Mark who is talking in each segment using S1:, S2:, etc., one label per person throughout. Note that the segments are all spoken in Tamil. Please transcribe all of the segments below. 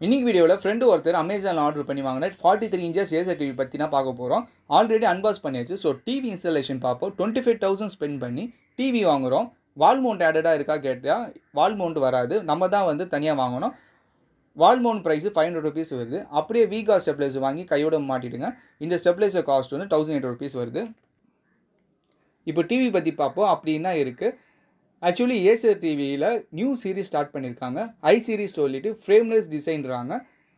S1: இன்னைக்கு வீடியோவில் ஃப்ரெண்டு ஒருத்தர் அமேசானில் ஆர்டர் பண்ணி வாங்கின 43 இன்ச்சஸ் ஏசர் டிவி பற்றி தான் பார்க்க போகிறோம். ஆல்ரெடி அன்பாக்ஸ் பண்ணியாச்சு. ஸோ டிவி இன்ஸ்டாலேஷன் பார்ப்போம். 25,000 ஸ்பெண்ட் பண்ணி டிவி வாங்குகிறோம். வால் மவுண்ட் ஆடடாக இருக்கா கேட்டால் வால் மவுண்ட் வராது, நம்ம தான் வந்து தனியாக வாங்கணும். வால் மவுண்ட் ப்ரைஸு 500 rupees வருது. அப்படியே வீகா ஸ்டெப்லைசர் வாங்கி கையோட மாட்டிடுங்க. இந்த ஸ்டெப்லைசர் காஸ்ட் வந்து 1800 rupees வருது. இப்போ டிவி பற்றி பார்ப்போம். அப்படின்னா இருக்குது. ஆக்சுவலி ஏசர் டிவியில் நியூ சீரிஸ் ஸ்டார்ட் பண்ணியிருக்காங்க. ஐ சீரிஸ் சொல்லிட்டு ஃப்ரேம்லெஸ் டிசைன்றாங்க.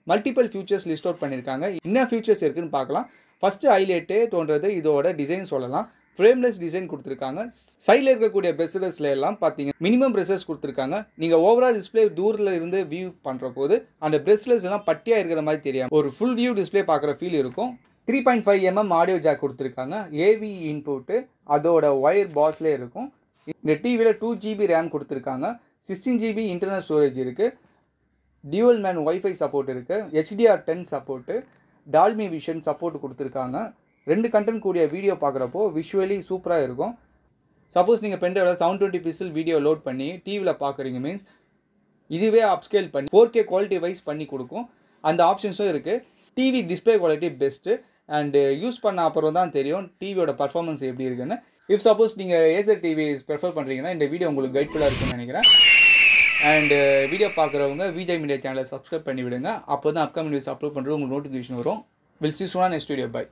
S1: மல்டிபிள் ஃபியூச்சர்ஸ் லிஸ்ட் அவுட் பண்ணியிருக்காங்க. என்ன ஃபியூச்சர்ஸ் இருக்குன்னு பார்க்கலாம். ஃபஸ்ட்டு ஹைலைட்டே தோன்றது இதோட டிசைன் சொல்லலாம். ஃப்ரேம்லெஸ் டிசைன் கொடுத்துருக்காங்க. சைடில் இருக்கக்கூடிய ப்ரெஷர்ஸில் எல்லாம் பார்த்தீங்க மினிமம் ப்ரெஷர்ஸ் கொடுத்துருக்காங்க. நீங்கள் ஓவரால் டிஸ்பிளே தூரத்தில் இருந்து வியூ பண்ணுற போது அந்த ப்ரெஷ்லெஸ் எல்லாம் பட்டியாக இருக்கிற மாதிரி தெரியும். ஒரு ஃபுல் வியூ டிஸ்பிளே பார்க்குற ஃபீல் இருக்கும். 3.5 mm ஆடியோ ஜாக் கொடுத்துருக்காங்க. ஏவி இன்புட்டு அதோட ஒயர் பாஸ்லேயே இருக்கும். இந்த டிவியில் 2 GB ரேம் கொடுத்துருக்காங்க. 16 GB இன்டர்னல் ஸ்டோரேஜ் இருக்குது. டியூவல் மேன் ஒய்ஃபை சப்போர்ட் இருக்குது. HDR10 சப்போர்ட்டு, டால்மி விஷன் சப்போர்ட் கொடுத்துருக்காங்க. 2 கண்டென்ட் கூடிய வீடியோ பார்க்குறப்போ விஷுவலி சூப்பராக இருக்கும். சப்போஸ் நீங்கள் பென்ட்ரைவில் 720 pixel வீடியோ லோட் பண்ணி டிவியில் பார்க்குறீங்க மீன்ஸ் இதுவே அப்ஸ்கேல் பண்ணி 4K குவாலிட்டி வைஸ் பண்ணி கொடுக்கும். அந்த ஆப்ஷன்ஸும் இருக்குது. TV display quality best and use பண்ண அப்புறம் தான் தெரியும் டிவியோட பர்ஃபார்மன்ஸ் எப்படி இருக்குன்னு. இஃப் சப்போஸ் நீங்கள் ஏசர் டிவி ப்ரிஃபர் பண்ணுறீங்கன்னா இந்த வீடியோ உங்களுக்கு கைட்ஃபுல்லாக இருக்குன்னு நினைக்கிறேன். அண்டு வீடியோ பார்க்குறவங்க விஜய் மீடியா சேனலை சப்ஸ்கிரைப் பண்ணி விடுங்க. அப்போ தான் அப்கமிங் வீடியோஸ் அப்லோட் பண்ணுறது உங்களுக்கு நோட்டிஃபிகேஷன் வரும். Will see soon next video. By.